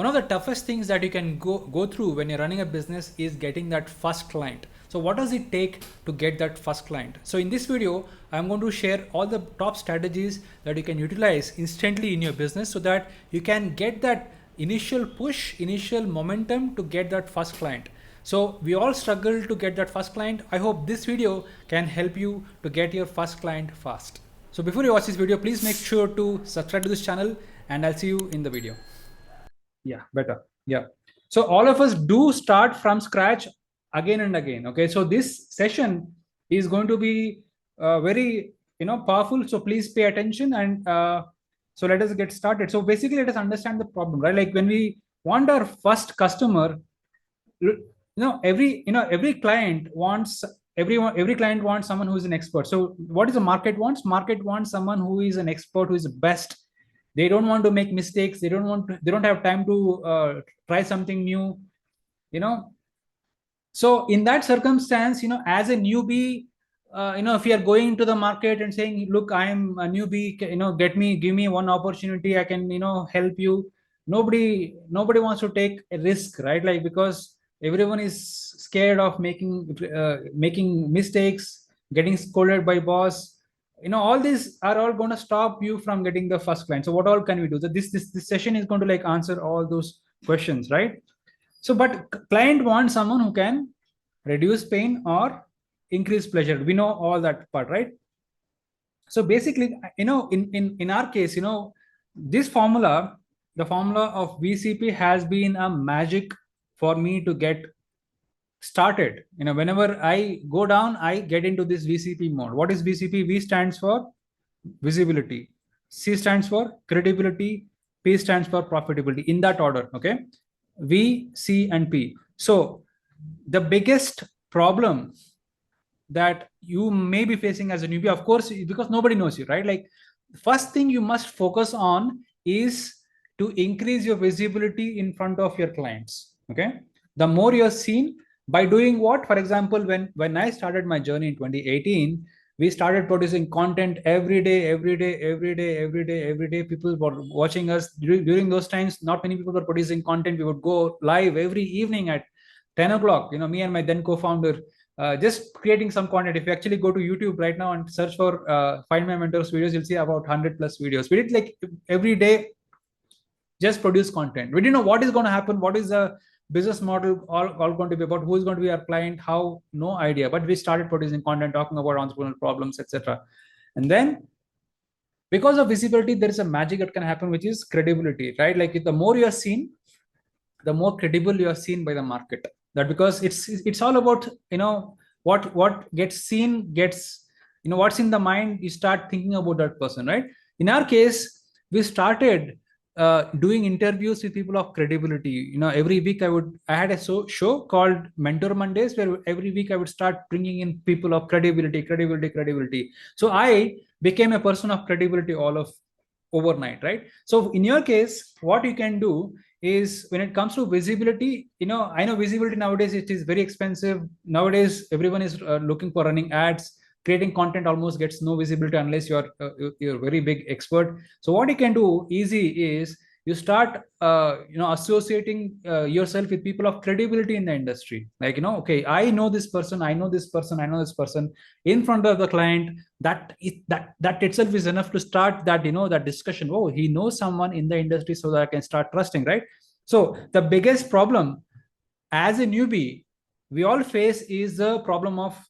one of the toughest things that you can go through when you're running a business is getting that first client. So what does it take to get that first client? So in this video, I'm going to share all the top strategies that you can utilize instantly in your business so that you can get that initial push, initial momentum to get that first client. So we all struggle to get that first client. I hope this video can help you to get your first client fast. So before you watch this video, please make sure to subscribe to this channel and I'll see you in the video. Yeah, better. Yeah. So all of us do start from scratch again and again. Okay. So this session is going to be very, powerful. So please pay attention and so let us get started. So basically, let us understand the problem, right? Like when we want our first customer, every client wants every client wants someone who is an expert. So what is the market wants? Market wants someone who is an expert, who is the best. They don't want to make mistakes. They don't have time to try something new, so in that circumstance, as a newbie, if you are going into the market and saying, look, I'm a newbie, give me one opportunity, I can, help you. Nobody wants to take a risk, right? Like, because everyone is scared of making mistakes, getting scolded by boss. All these are all going to stop you from getting the first client. So what all can we do? So this session is going to like answer all those questions, right? So, but client wants someone who can reduce pain or increase pleasure. We know all that part, right? So basically, in our case, this formula, the formula of VCP has been a magic for me to get started. Whenever I go down, I get into this VCP mode. What is VCP? V stands for visibility. C stands for credibility. P stands for profitability, in that order. Okay. V, C, and P. So the biggest problem that you may be facing as a newbie, of course, because nobody knows you, right? Like, first thing you must focus on is to increase your visibility in front of your clients. Okay. The more you're seen by doing what? For example, when I started my journey in 2018, we started producing content every day. People were watching us during those times. Not many people were producing content. We would go live every evening at 10 o'clock. Me and my then co-founder, just creating some content. If you actually go to YouTube right now and search for Find My Mentors videos, you'll see about 100 plus videos. We did like every day, just produce content. We didn't know what is going to happen, what is the business model all going to be about, who is going to be our client, how, no idea. But we started producing content, talking about entrepreneurial problems, etc. And then because of visibility, there is a magic that can happen, which is credibility, right? Like, the more you are seen, the more credible you are seen by the market. That because it's all about, what gets seen gets, what's in the mind, you start thinking about that person, right? In our case, we started doing interviews with people of credibility. Every week I had a show called Mentor Mondays, where every week I would start bringing in people of credibility. So I became a person of credibility overnight, right? So in your case, what you can do is, when it comes to visibility, I know visibility nowadays, it is very expensive. Nowadays, everyone is looking for running ads. Creating content almost gets no visibility unless you're a very big expert. So what you can do easy is, you start associating yourself with people of credibility in the industry. Like, okay, I know this person in front of the client. That itself is enough to start that, that discussion. Oh, he knows someone in the industry, so that I can start trusting, right? So the biggest problem as a newbie we all face is the problem of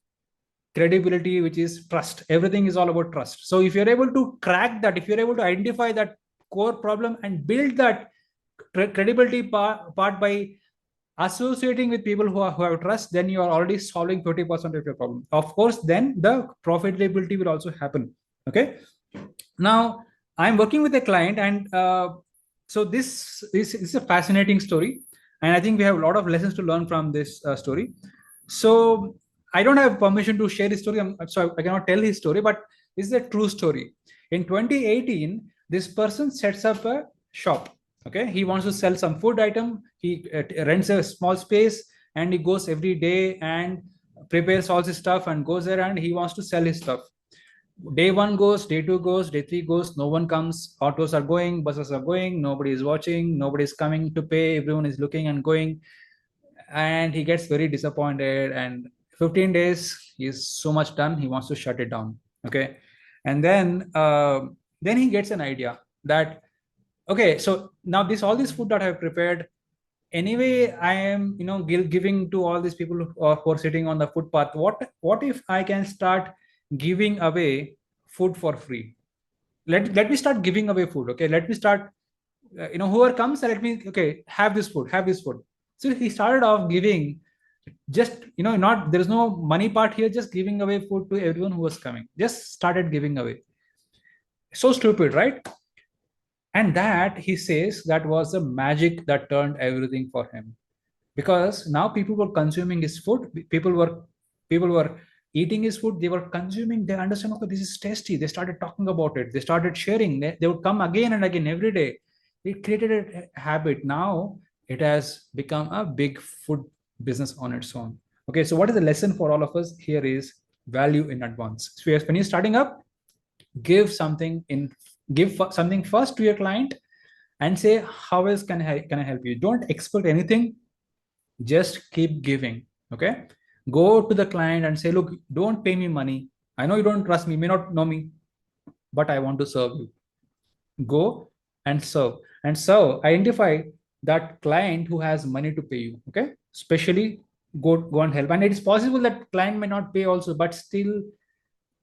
credibility, which is trust. Everything is all about trust. So if you're able to crack that, if you're able to identify that core problem and build that credibility part by associating with people who have trust, then you are already solving 50% of your problem. Of course, then the profitability will also happen. Okay. Now I'm working with a client, and so this is a fascinating story, and I think we have a lot of lessons to learn from this story. So I don't have permission to share his story, so I cannot tell his story, but this is a true story. In 2018, this person sets up a shop. Okay, he wants to sell some food item. He rents a small space, and he goes every day and prepares all his stuff and goes there, and he wants to sell his stuff. Day one goes, day two goes, day three goes, no one comes, autos are going, buses are going, nobody is watching, nobody is coming to pay, everyone is looking and going, and he gets very disappointed. And 15 days, he's so much done, he wants to shut it down. Okay. And then he gets an idea that, okay, so now this all this food that I've prepared, anyway I am, giving to all these people who are sitting on the footpath. What if I can start giving away food for free? Let me start giving away food. Okay, let me start, whoever comes, let me, okay, have this food, have this food. So he started off giving, just, not, there's no money part here, just giving away food to everyone who was coming, just started giving away. So stupid, right? And that, he says, that was the magic that turned everything for him, because now people were consuming his food, people were eating his food, they were consuming, they understand, okay, this is tasty, they started talking about it, they started sharing, they would come again and again every day. It created a habit. Now it has become a big food business on its own. Okay, so what is the lesson for all of us here is value in advance. So when you're starting up, give something in, something first to your client, and say, how else can I help you? Don't expect anything, just keep giving. Okay, go to the client and say, look, don't pay me money, I know you don't trust me, may not know me, but I want to serve you. Go and serve. Identify that client who has money to pay you. Okay, especially go and help. And it is possible that client may not pay also, but still,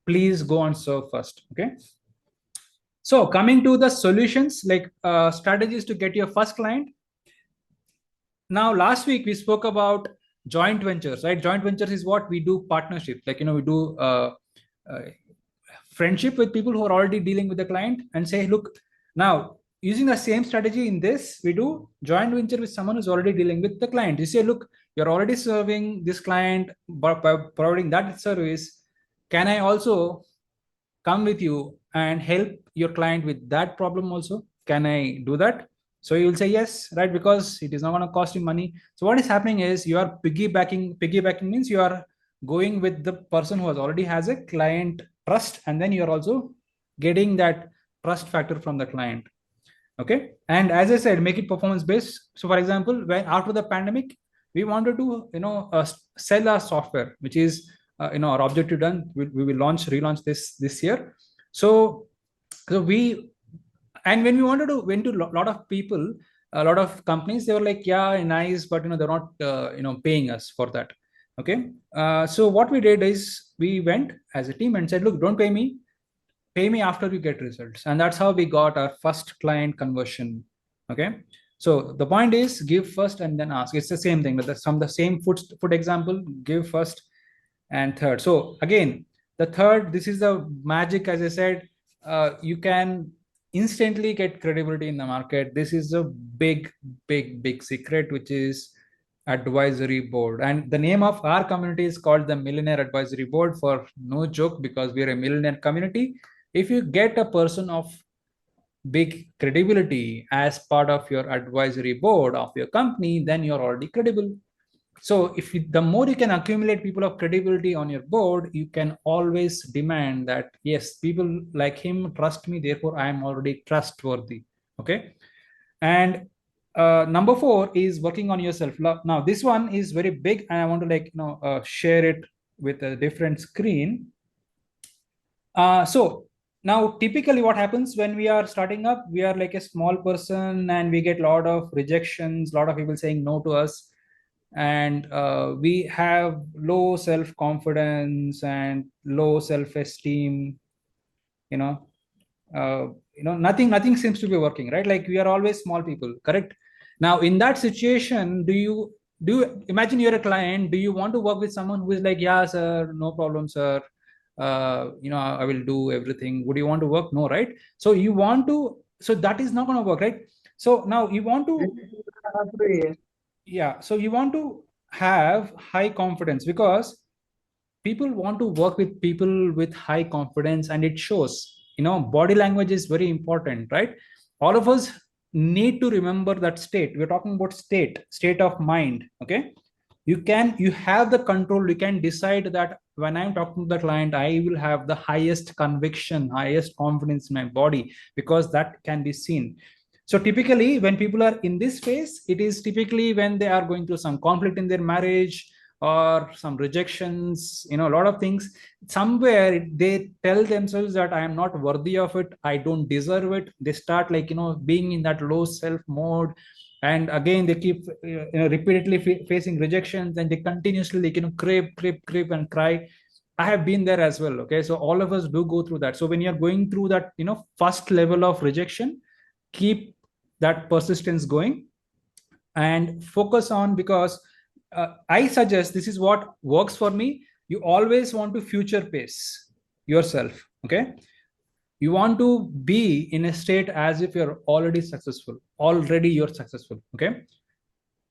please go and serve first. Okay, so coming to the solutions, like strategies to get your first client. Now last week we spoke about joint ventures, right? Joint ventures is what we do, partnerships, like, we do uh, friendship with people who are already dealing with the client, and say, look, now using the same strategy in this, we do joint venture with someone who's already dealing with the client. You say, look, you're already serving this client by providing that service, can I also come with you and help your client with that problem also? Can I do that? So you will say yes, right? Because it is not going to cost you money. So what is happening is you are piggybacking. Piggybacking means you are going with the person who has already has a client trust, and then you are also getting that trust factor from the client. Okay, and as I said, make it performance based. So for example, when after the pandemic, we wanted to, sell our software, which is, our objective done. We will relaunch this year. So we, and when we wanted to went to lot of people, a lot of companies, they were like, yeah, nice, but they're not paying us for that. Okay, so what we did is we went as a team and said, look, don't pay me after you get results. And that's how we got our first client conversion. Okay, so the point is, give first and then ask. It's the same thing, but from the same food example, give first and third. So again, the third, this is the magic. As I said, you can instantly get credibility in the market. This is a big secret, which is advisory board. And the name of our community is called the Millionaire Advisory Board, for no joke, because we are a millionaire community. If you get a person of big credibility as part of your advisory board of your company, then you're already credible. So the more you can accumulate people of credibility on your board, you can always demand that, yes, people like him trust me, therefore I am already trustworthy. Okay, and number 4 is working on yourself. Now this one is very big, and I want to share it with a different screen. So now typically what happens when we are starting up, we are like a small person and we get a lot of rejections, a lot of people saying no to us, and we have low self-confidence and low self-esteem. you know nothing seems to be working, right? Like, we are always small people, correct? Now in that situation, do you imagine you're a client, do you want to work with someone who is like, yeah sir, no problem sir, I will do everything? Would you want to work? No, right? So you want to, so that is not going to work, right? So now you want to, yeah, so you want to have high confidence, because people want to work with people with high confidence, and it shows. Body language is very important, right? All of us need to remember that state. We're talking about state of mind. Okay, you have the control. You can decide that when I'm talking to the client, I will have the highest conviction, highest confidence in my body, because that can be seen. So typically when people are in this phase, it is typically when they are going through some conflict in their marriage or some rejections, a lot of things. Somewhere they tell themselves that I am not worthy of it, I don't deserve it. They start like being in that low self mode, and again they keep repeatedly facing rejections, and they continuously like creep and cry. I have been there as well. Okay, so all of us do go through that. So when you're going through that first level of rejection, keep that persistence going and focus on, because I suggest, this is what works for me. You always want to future pace yourself. Okay, you want to be in a state as if you're already successful, already you're successful. Okay,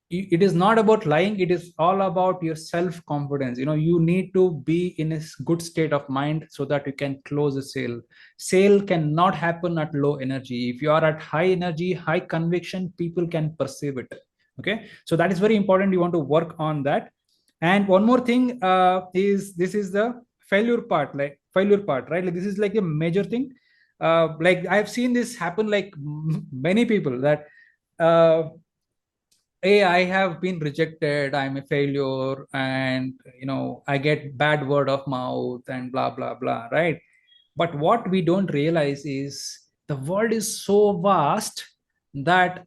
it is not about lying, it is all about your self confidence. You need to be in a good state of mind so that you can close a sale cannot happen at low energy. If you are at high energy, high conviction, people can perceive it. Okay, so that is very important. You want to work on that. And one more thing is, this is the failure part, right? Like this is like a major thing. Like I've seen this happen, like many people, that hey, I have been rejected, I'm a failure, and I get bad word of mouth and blah blah blah, right? But what we don't realize is the world is so vast that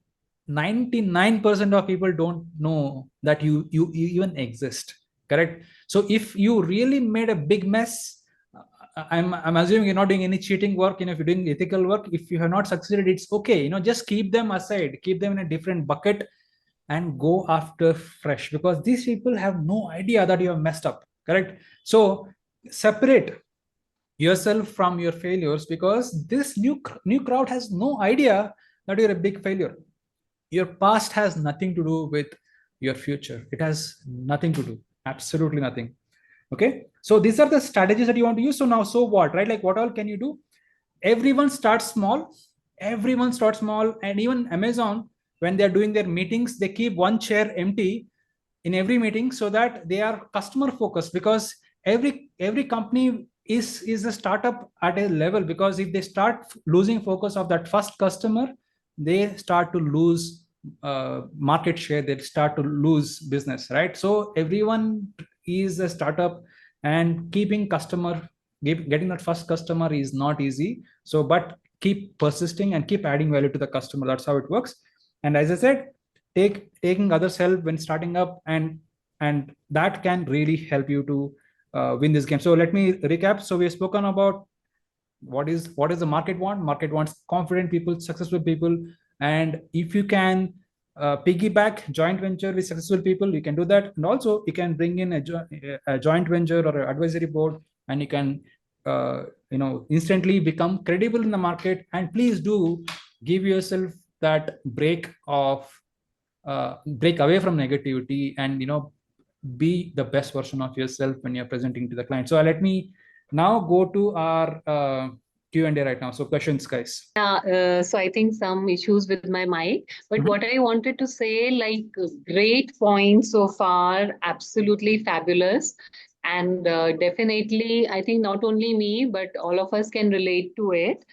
99% of people don't know that you even exist. Correct? So if you really made a big mess, I'm assuming you're not doing any cheating work. If you're doing ethical work, if you have not succeeded, it's okay. Just keep them aside, keep them in a different bucket, and go after fresh, because these people have no idea that you have messed up. Correct? So separate yourself from your failures, because this new crowd has no idea that you're a big failure. Your past has nothing to do with your future. It has nothing to do, absolutely nothing. Okay, so these are the strategies that you want to use. So now, so what, right? Like what all can you do? Everyone starts small. Everyone starts small. And even Amazon, when they're doing their meetings, they keep one chair empty in every meeting, so that they are customer focused. Because every company is a startup at a level, because if they start losing focus of that first customer, they start to lose market share, they start to lose business, right? So everyone is a startup, and keeping getting that first customer is not easy. So but keep persisting and keep adding value to the customer. That's how it works. And as I said, taking others help when starting up, and that can really help you to win this game. So let me recap. So we've spoken about what is the market wants confident people, successful people. And if you can piggyback joint venture with successful people, you can do that. And also you can bring in a joint venture or an advisory board, and you can instantly become credible in the market. And please do give yourself that break away from negativity, and be the best version of yourself when you're presenting to the client. So let me now go to our Q&A right now. So questions, guys. Yeah, so I think some issues with my mic, but what I wanted to say, like, great points so far, absolutely fabulous. And definitely, I think not only me, but all of us can relate to it.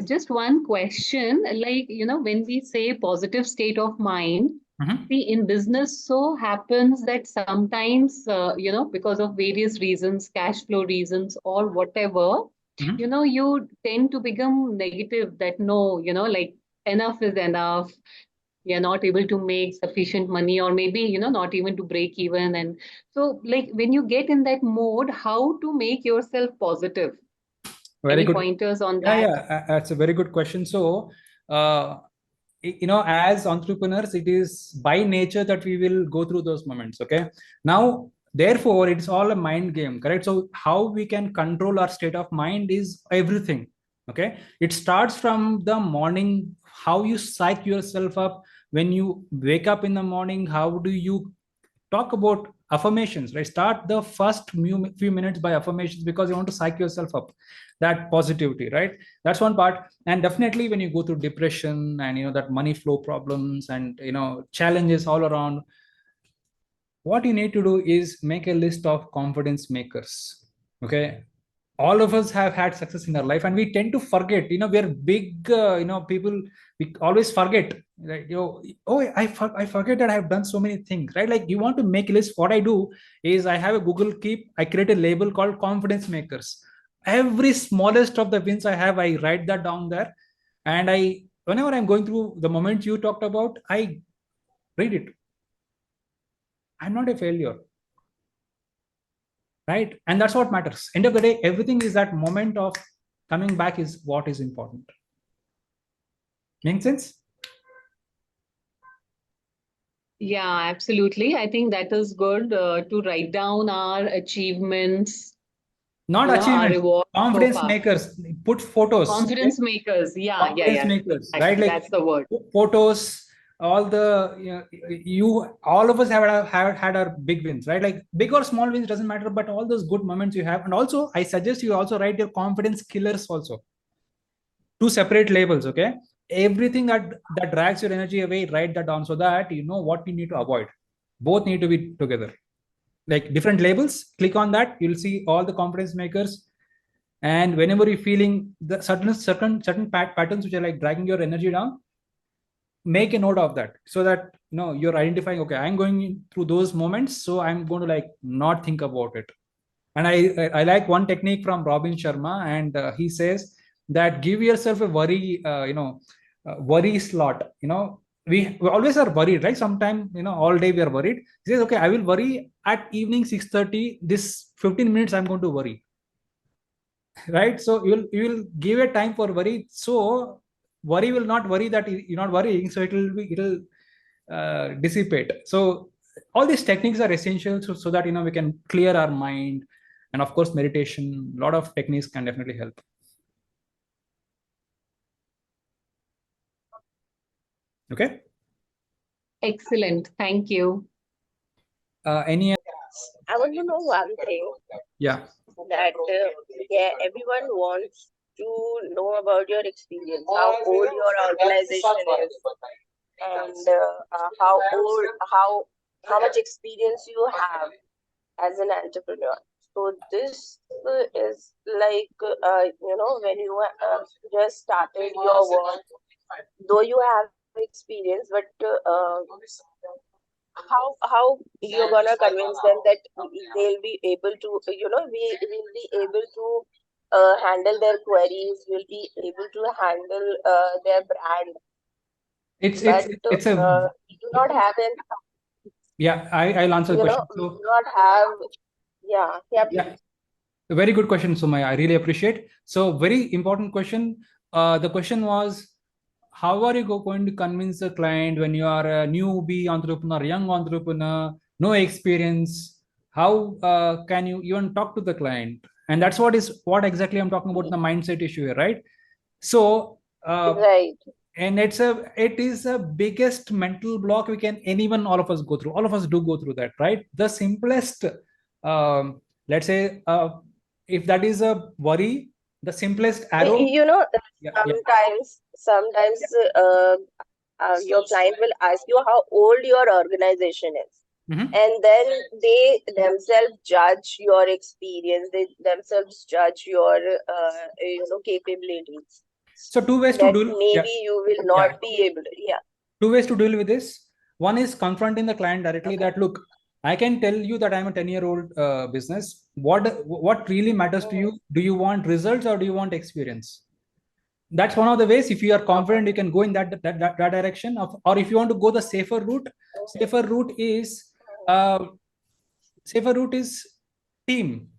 Just one question, like, when we say positive state of mind, see, in business, so happens that sometimes, because of various reasons, cash flow reasons, or whatever, you tend to become negative that no, like enough is enough. You're not able to make sufficient money, or maybe, not even to break even. And so, like, when you get in that mode, how to make yourself positive? Very Any good. pointers on Yeah, that? yeah, that's a very good question. So, as entrepreneurs, it is by nature that we will go through those moments. Okay. Now, therefore, it's all a mind game, correct? So, how we can control our state of mind is everything. Okay. It starts from the morning, how you psych yourself up when you wake up in the morning. How do you talk about affirmations, right? Start the first few minutes by affirmations, because you want to psych yourself up, that positivity, right? That's one part. And definitely when you go through depression and that money flow problems and challenges all around, what you need to do is make a list of confidence makers. Okay, all of us have had success in our life, and we tend to forget. We're big, people. We always forget, right? Oh, I forget that I have done so many things, right? Like, you want to make a list. What I do is, I have a Google Keep. I create a label called confidence makers. Every smallest of the wins I have, I write that down there, and whenever I'm going through the moments you talked about, I read it. I'm not a failure, right? And that's what matters. End of the day, everything is that moment of coming back is what is important. Make sense? Yeah, absolutely. I think that is good to write down our achievements, Not our achievements. rewards so Confidence far. makers. Put photos. Okay? Confidence makers. Yeah, yeah, Confidence yeah. makers, right? Exactly. Like, That's the word. photos. All the all of us have had our big wins, right? Like, big or small wins doesn't matter, but all those good moments you have. And also, I suggest you also write your confidence killers also. Two separate labels. Okay, everything that drags your energy away, write that down, so that you know what you need to avoid. Both need to be together, like different labels. Click on that, you'll see all the confidence makers. And whenever you're feeling the certain patterns which are like dragging your energy down, make a note of that, so that you're identifying, okay, I'm going through those moments, so I'm going to like not think about it. And I like one technique from Robin Sharma, and he says that give yourself a worry, worry slot. We always are worried, right? Sometimes, all day we are worried. He says, okay, I will worry at evening 6:30. This 15 minutes I'm going to worry, right? So you will give a time for worry. So worry will not worry that you're not worrying. So it'll dissipate. So all these techniques are essential, so that we can clear our mind. And of course, meditation, a lot of techniques can definitely help. Okay. Excellent. Thank you. Any? I want to know one thing, Yeah. that yeah, everyone wants to know about your experience, how old your organization is, and how much experience you have as an entrepreneur. So this is like when you just started your work, though you have experience, but how you're gonna convince them that they'll be able to we will be able to handle their queries, will be able to handle their brand, It's it's but it's a we do not have an Yeah. I'll answer the question. we So do not have. Yeah, yeah, please. a very good question, Sumaya. I really appreciate. So very important question. The question was, how are you going to convince a client when you are a newbie entrepreneur, young entrepreneur, no experience? How can you even talk to the client? And that's what exactly I'm talking about, the mindset issue here, right? So Right. and it is a biggest mental block we can anyone all of us go through. All of us do go through that, right? The simplest, let's say, if that is a worry, the simplest arrow. You know, Yeah, yeah. sometimes your client will ask you how old your organization is, Mhm. and then they themselves judge your experience, they themselves judge your capabilities, So two ways to that do. Yeah, maybe you will yeah. not be able to. Yeah. Two ways to deal with this. One is confronting the client directly, Okay. that look, I can tell you that I'm a 10-year-old business. What really matters to you? Do you want results or do you want experience? That's one of the ways. If you are confident, you can go in that direction of. Or if you want to go the safer route is uh, safer route is team.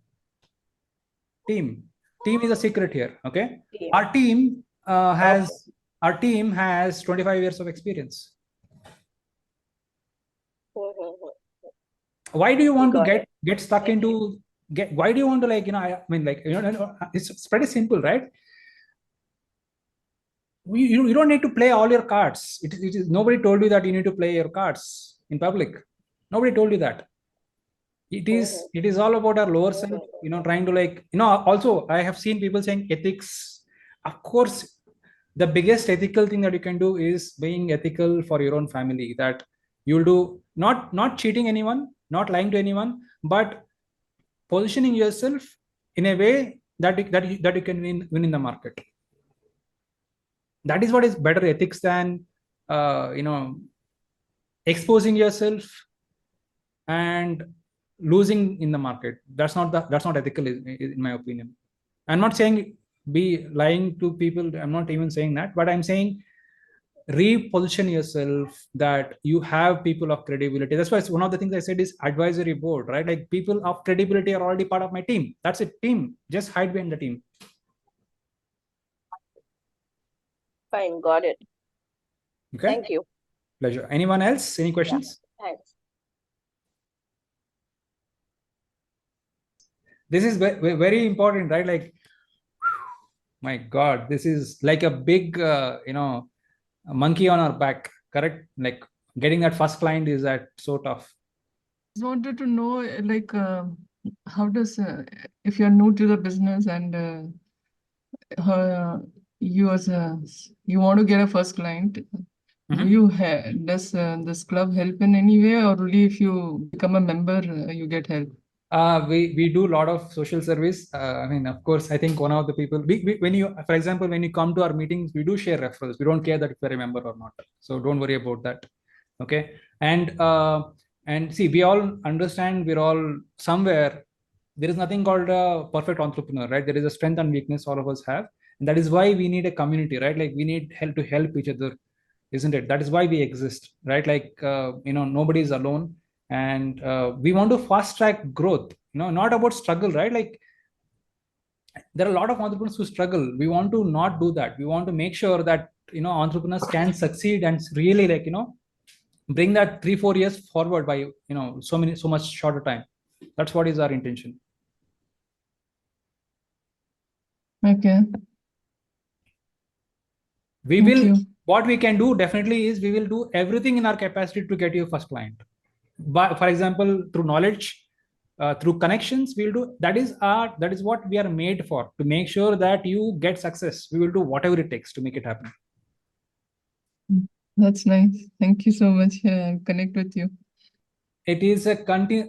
Team is a secret here. Okay, Yeah. our team Okay. has 25 years of experience. Why do you want to Got it. get stuck into why do you want to, like, I mean, like, it's pretty simple, right? You don't need to play all your cards. It is Nobody told you that you need to play your cards in public. Nobody told you that. It is all about our lower self, trying to, like, also I have seen people saying ethics. Of course, the biggest ethical thing that you can do is being ethical for your own family, that you'll do not cheating anyone, not lying to anyone, but positioning yourself in a way that you can win in the market. That is what is better ethics than exposing yourself and losing in the market. That's not ethical in my opinion. I'm not saying be lying to people. I'm not even saying that, but I'm saying reposition yourself that you have people of credibility. That's why one of the things I said is advisory board, right? Like people of credibility are already part of my team. That's a team. Just hide behind the team. Fine, got it. Okay. Thank you. Pleasure. Anyone else? Any questions? Yeah, thanks. This is very important, right? Like, my God, this is like a big, a monkey on our back, correct? Like getting that first client is that so tough. I wanted to know, like, how does, if you're new to the business and you want to get a first client, do you does this club help in any way, or only if you become a member, you get help? We do a lot of social service. I mean, of course, I think one of the people, when you, for example, when you come to our meetings, we do share referrals. We don't care that if you're a member or not. So don't worry about that. Okay. And see, we all understand we're all somewhere. There is nothing called a perfect entrepreneur, right? There is a strength and weakness all of us have. And that is why we need a community, right? Like we need help to help each other, isn't it? That is why we exist, right? Like, nobody is alone. And we want to fast track growth, not about struggle, right? Like there are a lot of entrepreneurs who struggle. We want to not do that. We want to make sure that entrepreneurs can succeed and really, like, bring that 3-4 years forward by so much shorter time. That's what is our intention. Okay. What we can do definitely is we will do everything in our capacity to get you first client. But for example, through knowledge, through connections, we'll do that is what we are made for, to make sure that you get success. We will do whatever it takes to make it happen. That's nice. Thank you so much. Connect with you. It is a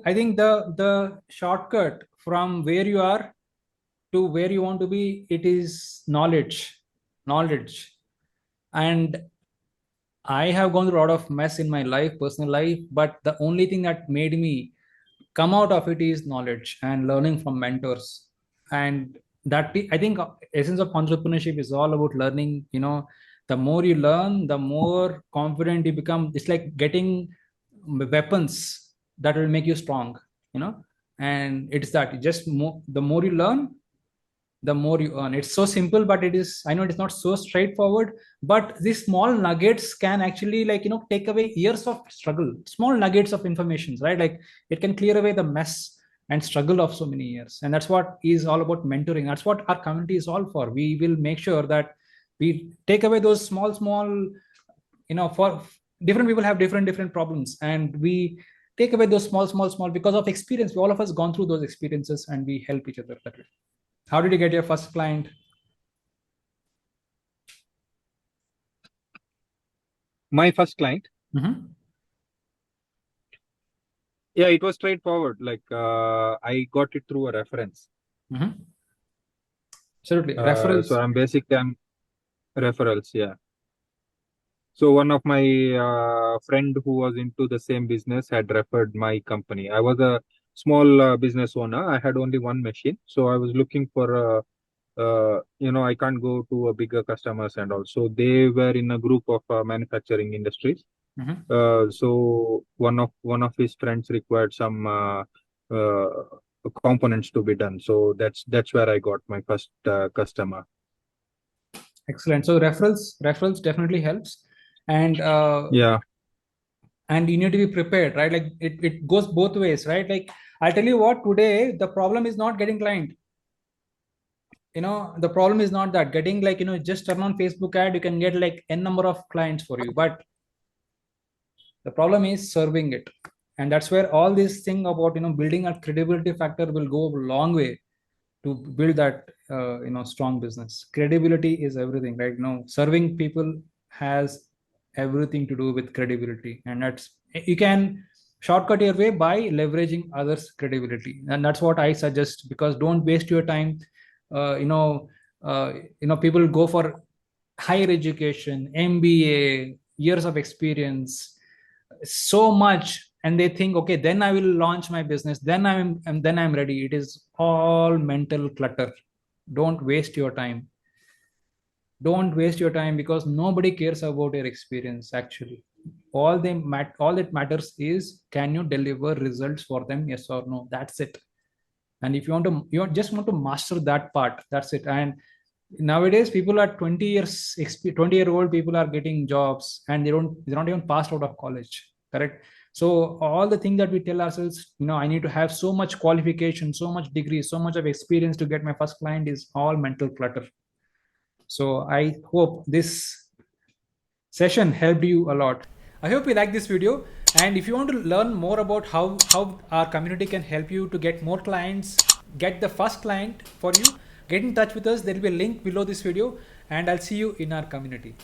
I think the shortcut from where you are to where you want to be, it is knowledge. And I have gone through a lot of mess in my life, personal life, but the only thing that made me come out of it is knowledge and learning from mentors. And that, I think, essence of entrepreneurship is all about learning. The more you learn, the more confident you become. It's like getting weapons that will make you strong. And it's that the more you learn, the more you earn. It's so simple, but I know it's not so straightforward, but these small nuggets can actually, like, take away years of struggle. Small nuggets of information, right? Like it can clear away the mess and struggle of so many years. And that's what is all about mentoring. That's what our community is all for. We will make sure that we take away those small, for different people have different problems, and we take away those small because of experience. All of us gone through those experiences, and we help each other that way. How did you get your first client? My first client? Mm-hmm. Yeah, it was straightforward. Like I got it through a reference. Mm-hmm. Absolutely. Referrals. So I'm referrals, yeah. So one of my friend who was into the same business had referred my company. I was a small business owner. I had only one machine. So I was looking for I can't go to a bigger customers and all. So they were in a group of manufacturing industries. Mm-hmm. So one of his friends required some components to be done. So that's where I got my first customer. Excellent. So referrals definitely helps, and yeah, and you need to be prepared, right? Like it goes both ways, right? Like I'll tell you what, today the problem is not getting client. The problem is not that getting, like, just turn on Facebook ad, you can get like n number of clients for you, but the problem is serving it. And that's where all this thing about building a credibility factor will go a long way to build that strong business. Credibility is everything, right? Serving people has everything to do with credibility. And that's, you can shortcut your way by leveraging others' credibility, and that's what I suggest. Because don't waste your time. uh, you know People go for higher education, MBA, years of experience, so much, and they think, okay, then I will launch my business, then I'm ready. It is all mental clutter. Don't waste your time. Don't waste your time, because nobody cares about your experience actually. All that matters is, can you deliver results for them, yes or no? That's it. And if you just want to master that part, that's it. And nowadays people are 20-year-old people are getting jobs, and they're not even passed out of college, correct? So all the things that we tell ourselves, I need to have so much qualification, so much degree, so much of experience to get my first client, is all mental clutter. So I hope this session helped you a lot. I hope you like this video. And if you want to learn more about how our community can help you to get more clients, get the first client for you, get in touch with us. There will be a link below this video, and I'll see you in our community.